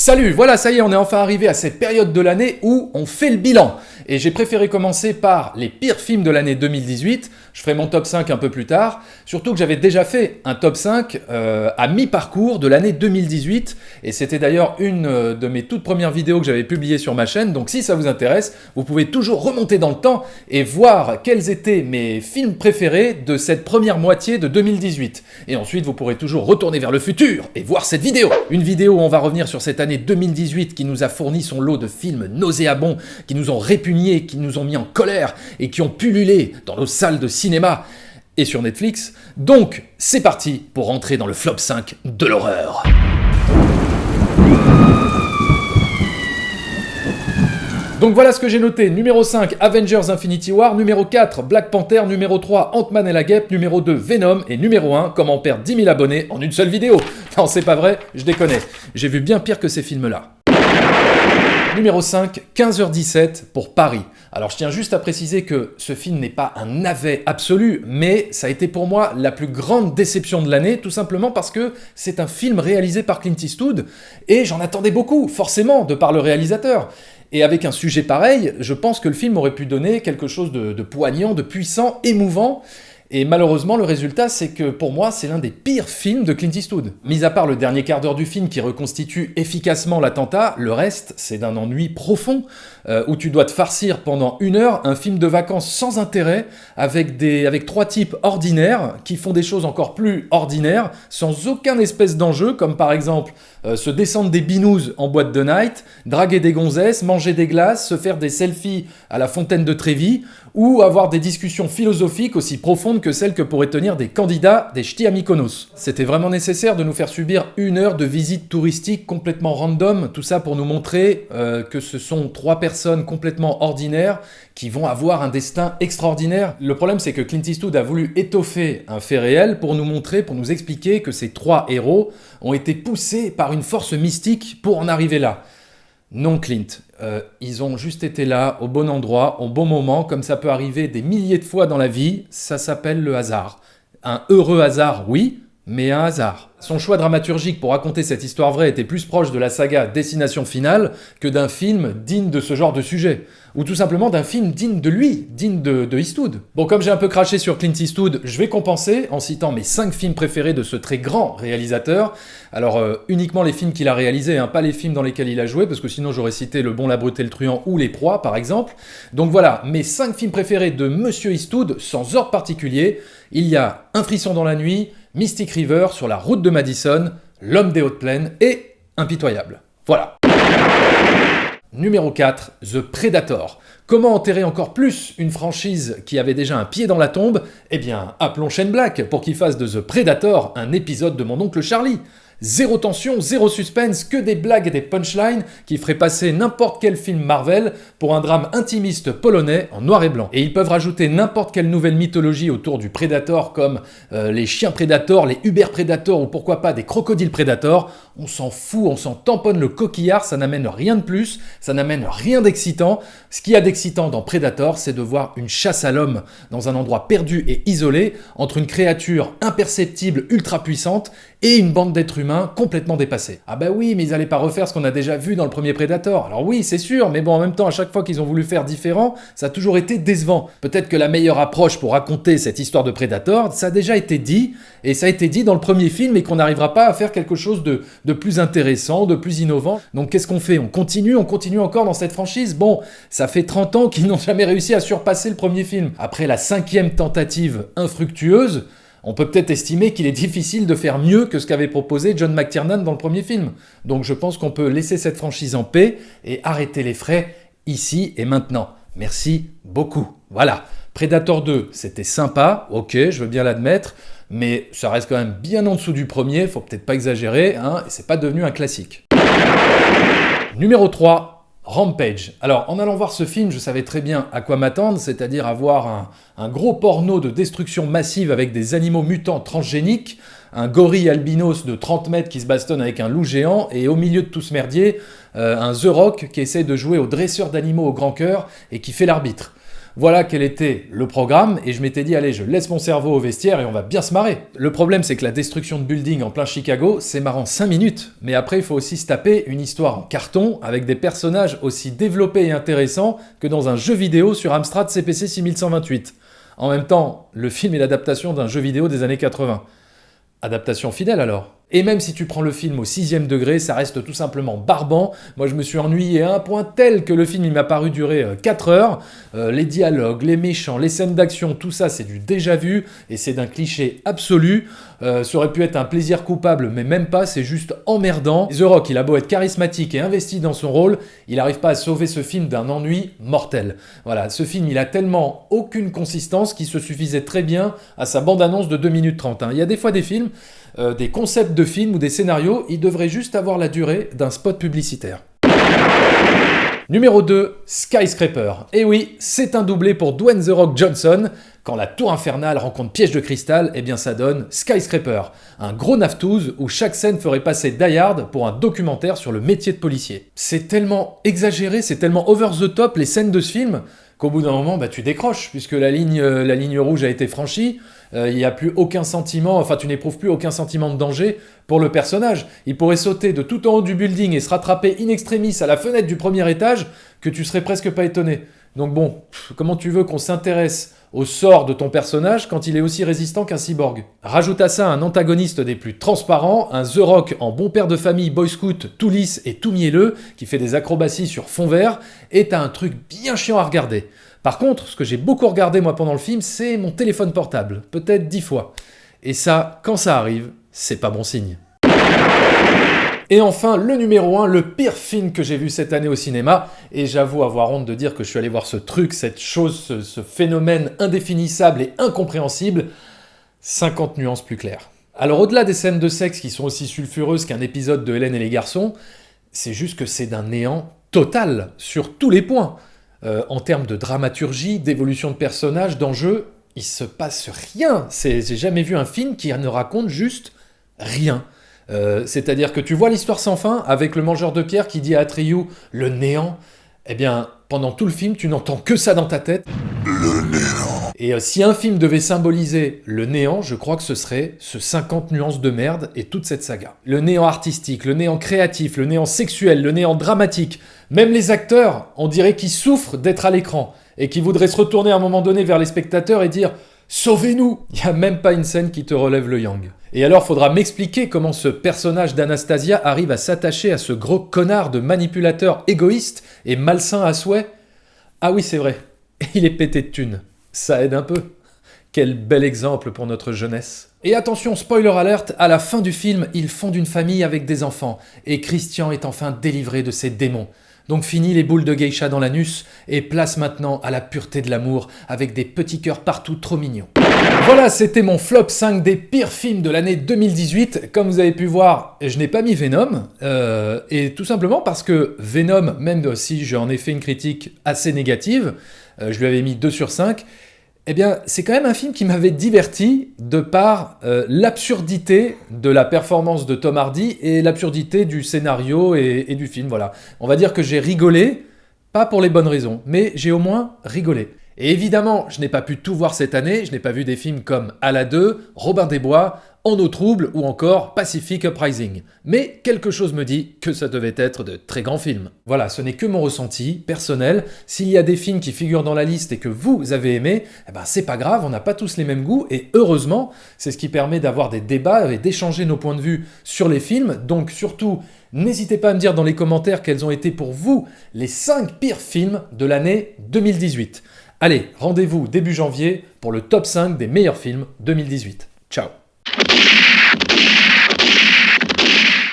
Salut, voilà, ça y est, on est enfin arrivé à cette période de l'année où on fait le bilan. Et j'ai préféré commencer par les pires films de l'année 2018. Je ferai mon top 5 un peu plus tard. Surtout que j'avais déjà fait un top 5 à mi-parcours de l'année 2018. Et c'était d'ailleurs une de mes toutes premières vidéos que j'avais publiées sur ma chaîne. Donc si ça vous intéresse, vous pouvez toujours remonter dans le temps et voir quels étaient mes films préférés de cette première moitié de 2018. Et ensuite, vous pourrez toujours retourner vers le futur et voir cette vidéo. Une vidéo où on va revenir sur cette année 2018 qui nous a fourni son lot de films nauséabonds, qui nous ont répugnés, qui nous ont mis en colère et qui ont pullulé dans nos salles de cinéma et sur Netflix. Donc, c'est parti pour rentrer dans le flop 5 de l'horreur. Donc voilà ce que j'ai noté. Numéro 5, Avengers Infinity War. Numéro 4, Black Panther. Numéro 3, Ant-Man et la Guêpe. Numéro 2, Venom. Et numéro 1, Comment perdre 10 000 abonnés en une seule vidéo. Non, c'est pas vrai, je déconne. J'ai vu bien pire que ces films-là. Numéro 5, 15h17 pour Paris. Alors je tiens juste à préciser que ce film n'est pas un navet absolu, mais ça a été pour moi la plus grande déception de l'année, tout simplement parce que c'est un film réalisé par Clint Eastwood, et j'en attendais beaucoup, forcément, de par le réalisateur. Et avec un sujet pareil, je pense que le film aurait pu donner quelque chose de poignant, de puissant, émouvant. Et malheureusement, le résultat, c'est que pour moi, c'est l'un des pires films de Clint Eastwood. Mis à part le dernier quart d'heure du film qui reconstitue efficacement l'attentat, le reste, c'est d'un ennui profond, où tu dois te farcir pendant 1 heure un film de vacances sans intérêt, avec 3 types ordinaires qui font des choses encore plus ordinaires, sans aucun espèce d'enjeu, comme par exemple se descendre des binous en boîte de night, draguer des gonzesses, manger des glaces, se faire des selfies à la fontaine de Trévi, ou avoir des discussions philosophiques aussi profondes que celles que pourraient tenir des candidats des ch'tis à Mykonos. C'était vraiment nécessaire de nous faire subir 1 heure de visite touristique complètement random, tout ça pour nous montrer que ce sont 3 personnes complètement ordinaires qui vont avoir un destin extraordinaire. Le problème, c'est que Clint Eastwood a voulu étoffer un fait réel pour nous montrer, pour nous expliquer que ces 3 héros ont été poussés par une force mystique pour en arriver là. Non, Clint, ils ont juste été là, au bon endroit, au bon moment, comme ça peut arriver des milliers de fois dans la vie, ça s'appelle le hasard. Un heureux hasard, oui, mais un hasard. Son choix dramaturgique pour raconter cette histoire vraie était plus proche de la saga Destination Finale que d'un film digne de ce genre de sujet. Ou tout simplement d'un film digne de lui, digne de Eastwood. Bon, comme j'ai un peu craché sur Clint Eastwood, je vais compenser en citant mes 5 films préférés de ce très grand réalisateur. Alors, uniquement les films qu'il a réalisés, hein, pas les films dans lesquels il a joué, parce que sinon j'aurais cité Le Bon, la Brute et le Truand ou Les Proies, par exemple. Donc voilà, mes 5 films préférés de Monsieur Eastwood, sans ordre particulier. Il y a Un frisson dans la nuit, Mystic River, Sur la route de Madison, L'homme des hautes plaines et Impitoyable. Voilà. Numéro 4, The Predator. Comment enterrer encore plus une franchise qui avait déjà un pied dans la tombe ? Eh bien, appelons Shane Black pour qu'il fasse de The Predator un épisode de Mon oncle Charlie. Zéro tension, zéro suspense, que des blagues et des punchlines qui feraient passer n'importe quel film Marvel pour un drame intimiste polonais en noir et blanc. Et ils peuvent rajouter n'importe quelle nouvelle mythologie autour du Predator comme les chiens Predator, les Uber Predator ou pourquoi pas des crocodiles Predator. On s'en fout, on s'en tamponne le coquillard, ça n'amène rien de plus, ça n'amène rien d'excitant. Ce qu'il y a d'excitant dans Predator, c'est de voir une chasse à l'homme dans un endroit perdu et isolé entre une créature imperceptible ultra puissante et une bande d'êtres humains complètement dépassés. Ah bah oui, mais ils allaient pas refaire ce qu'on a déjà vu dans le premier Predator. Alors oui, c'est sûr, mais bon, en même temps, à chaque fois qu'ils ont voulu faire différent, ça a toujours été décevant. Peut-être que la meilleure approche pour raconter cette histoire de Predator, ça a déjà été dit, et ça a été dit dans le premier film, et qu'on n'arrivera pas à faire quelque chose de plus intéressant, de plus innovant. Donc qu'est-ce qu'on fait ? On continue encore dans cette franchise ? Bon, ça fait 30 ans qu'ils n'ont jamais réussi à surpasser le premier film. Après la 5e tentative infructueuse, on peut peut-être estimer qu'il est difficile de faire mieux que ce qu'avait proposé John McTiernan dans le premier film. Donc je pense qu'on peut laisser cette franchise en paix et arrêter les frais ici et maintenant. Merci beaucoup. Voilà. Predator 2, c'était sympa, ok, je veux bien l'admettre, mais ça reste quand même bien en dessous du premier, faut peut-être pas exagérer, hein, et c'est pas devenu un classique. Numéro 3. Rampage. Alors, en allant voir ce film, je savais très bien à quoi m'attendre, c'est-à-dire à voir un gros porno de destruction massive avec des animaux mutants transgéniques, un gorille albinos de 30 mètres qui se bastonne avec un loup géant, et au milieu de tout ce merdier, un The Rock qui essaie de jouer au dresseur d'animaux au grand cœur et qui fait l'arbitre. Voilà quel était le programme, et je m'étais dit, allez, je laisse mon cerveau au vestiaire et on va bien se marrer. Le problème, c'est que la destruction de building en plein Chicago, c'est marrant 5 minutes, mais après, il faut aussi se taper une histoire en carton avec des personnages aussi développés et intéressants que dans un jeu vidéo sur Amstrad CPC 6128. En même temps, le film est l'adaptation d'un jeu vidéo des années 80. Adaptation fidèle alors. Et même si tu prends le film au 6e degré, ça reste tout simplement barbant. Moi je me suis ennuyé à un point tel que le film il m'a paru durer 4 heures. Les dialogues, les méchants, les scènes d'action, tout ça c'est du déjà vu et c'est d'un cliché absolu. Ça aurait pu être un plaisir coupable, mais même pas, c'est juste emmerdant. The Rock, il a beau être charismatique et investi dans son rôle, il n'arrive pas à sauver ce film d'un ennui mortel. Voilà, ce film il a tellement aucune consistance qu'il se suffisait très bien à sa bande-annonce de 2 minutes 30. Il y a des fois des films, des concepts de films ou des scénarios, ils devraient juste avoir la durée d'un spot publicitaire. Numéro 2, Skyscraper. Et oui, c'est un doublé pour Dwayne The Rock Johnson. Quand la tour infernale rencontre Piège de cristal, eh bien ça donne Skyscraper, un gros naftouze où chaque scène ferait passer Die Hard pour un documentaire sur le métier de policier. C'est tellement exagéré, c'est tellement over the top les scènes de ce film qu'au bout d'un moment, tu décroches, puisque la ligne rouge a été franchie, il n'y a plus aucun sentiment, enfin tu n'éprouves plus aucun sentiment de danger pour le personnage. Il pourrait sauter de tout en haut du building et se rattraper in extremis à la fenêtre du premier étage, que tu serais presque pas étonné. Donc bon, comment tu veux qu'on s'intéresse au sort de ton personnage quand il est aussi résistant qu'un cyborg? Rajoute à ça un antagoniste des plus transparents, un The Rock en bon père de famille boy scout tout lisse et tout mielleux, qui fait des acrobaties sur fond vert, et t'as un truc bien chiant à regarder. Par contre, ce que j'ai beaucoup regardé moi pendant le film, c'est mon téléphone portable, peut-être 10 fois. Et ça, quand ça arrive, c'est pas bon signe. Et enfin, le numéro 1, le pire film que j'ai vu cette année au cinéma, et j'avoue avoir honte de dire que je suis allé voir ce truc, cette chose, ce phénomène indéfinissable et incompréhensible, 50 nuances plus claires. Alors au-delà des scènes de sexe qui sont aussi sulfureuses qu'un épisode de Hélène et les garçons, c'est juste que c'est d'un néant total, sur tous les points. En termes de dramaturgie, d'évolution de personnages, d'enjeux, il se passe rien. J'ai jamais vu un film qui ne raconte juste rien. C'est-à-dire que tu vois l'histoire sans fin avec le mangeur de pierre qui dit à Atreyu le néant. Eh bien, pendant tout le film, tu n'entends que ça dans ta tête. Le néant. Et si un film devait symboliser le néant, je crois que ce serait ce 50 nuances de merde et toute cette saga. Le néant artistique, le néant créatif, le néant sexuel, le néant dramatique. Même les acteurs, on dirait qu'ils souffrent d'être à l'écran et qu'ils voudraient se retourner à un moment donné vers les spectateurs et dire « Sauvez-nous !» Il n'y a même pas une scène qui te relève le yang. Et alors, faudra m'expliquer comment ce personnage d'Anastasia arrive à s'attacher à ce gros connard de manipulateur égoïste et malsain à souhait. Ah oui, c'est vrai, il est pété de thunes. Ça aide un peu. Quel bel exemple pour notre jeunesse. Et attention, spoiler alert, à la fin du film, ils fondent une famille avec des enfants, et Christian est enfin délivré de ses démons. Donc fini les boules de geisha dans l'anus, et place maintenant à la pureté de l'amour, avec des petits cœurs partout trop mignons. Voilà, c'était mon flop 5 des pires films de l'année 2018. Comme vous avez pu voir, je n'ai pas mis Venom, et tout simplement parce que Venom, même si j'en ai fait une critique assez négative, je lui avais mis 2 sur 5, eh bien, c'est quand même un film qui m'avait diverti de par l'absurdité de la performance de Tom Hardy et l'absurdité du scénario et du film, voilà. On va dire que j'ai rigolé, pas pour les bonnes raisons, mais j'ai au moins rigolé. Et évidemment, je n'ai pas pu tout voir cette année, je n'ai pas vu des films comme Ala 2, Robin des Bois, En eau trouble ou encore Pacific Uprising. Mais quelque chose me dit que ça devait être de très grands films. Voilà, ce n'est que mon ressenti personnel. S'il y a des films qui figurent dans la liste et que vous avez aimé, eh ben c'est pas grave, on n'a pas tous les mêmes goûts et heureusement, c'est ce qui permet d'avoir des débats et d'échanger nos points de vue sur les films. Donc surtout, n'hésitez pas à me dire dans les commentaires quels ont été pour vous les 5 pires films de l'année 2018. Allez, rendez-vous début janvier pour le top 5 des meilleurs films 2018. Ciao.